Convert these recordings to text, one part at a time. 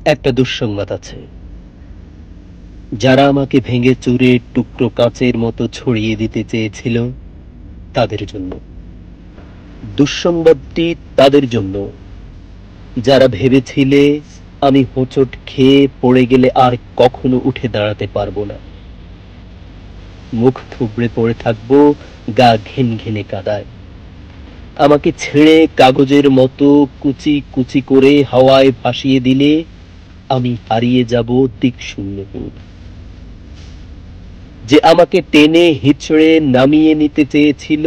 একটা দুঃসংবাদ আছে। যারা আমাকে ভেঙে চুরে টুকরো কাঁচের মতো ছড়িয়ে দিতে চেয়েছিল তাদের জন্য। দুঃসংবাদটি তাদের জন্য যারা ভেবেছিলে আমি হোঁচট খেয়ে পড়ে গেলে আর কখনো উঠে দাঁড়াতে পারবো না, মুখ থুবড়ে পড়ে থাকবো গা ঘিনঘিনে কাদায়। আমাকে ছেড়ে কাগজের মতো কুচি কুচি করে হাওয়ায় ভাসিয়ে দিলে আমি হারিয়ে যাব দিকশূন্যপুর। যে আমাকে টেনে হিচড়ে নামিয়ে নিতে চেয়েছিল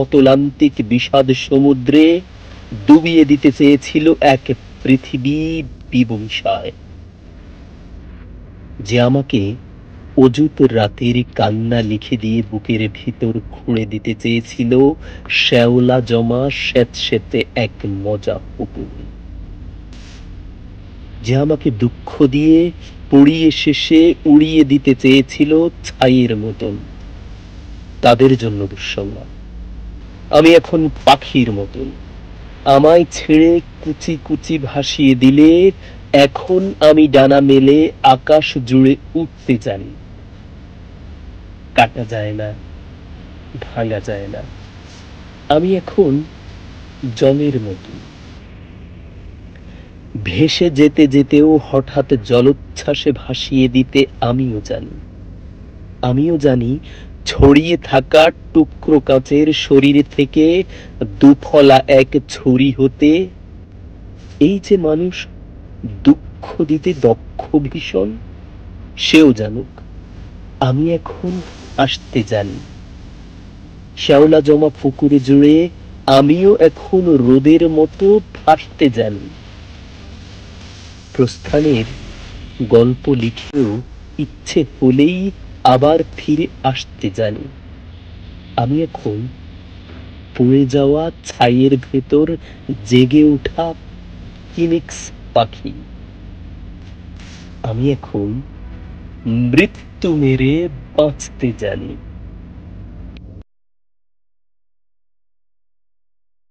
অতলান্তিক বিষাদ সমুদ্রে, ডুবিয়ে দিতে চেয়েছিল এক পৃথিবী বিবংশায়। যে আমাকে অযুত রাতের কান্না লিখে দিয়ে বুকের ভিতর খুঁড়ে দিতে চেয়েছিল শ্যাওলা জমা স্যাঁতসেঁতে এক মজা পুকুর। যে আমাকে দুঃখ দিয়ে পুড়িয়ে শেষে উড়িয়ে দিতে চেয়েছিল ছাইয়ের মতন, তাদের জন্য দুঃসংবাদ। আমি এখন পাখির মতন, আমায় ছেড়ে কুচি কুচি ভাসিয়ে দিলে এখন আমি ডানা মেলে আকাশ জুড়ে উঠতে জানি। কাটা যায় না, ভাঙা যায় না। আমি এখন জলের মতো, ভেসে যেতে যেতেও হঠাৎ জলোচ্ছ্বাসে ভাসিয়ে দিতে আমিও জানি ছড়িয়ে থাকা টুকরো কাঁচের শরীর থেকে দুফলা এক ছুরি হতে। এই যে মানুষ দুঃখ দিতে দক্ষ ভীষণ, সেও জানুক আমি এখন আসতে জানি। শ্যাওলা জমা পুকুরে জুড়ে আমিও এখন রোদের মতো ভাসতে জানি। প্রস্থানের গল্প লিখেও ইচ্ছে হলেই আবার ফিরে আসতে জানি। আমি এখন পড়ে যাওয়া ছাইয়ের ভেতর জেগে ওঠা ফিনিক্স পাখি। আমি এখন মৃত্যু মেরে বাঁচতে জানি।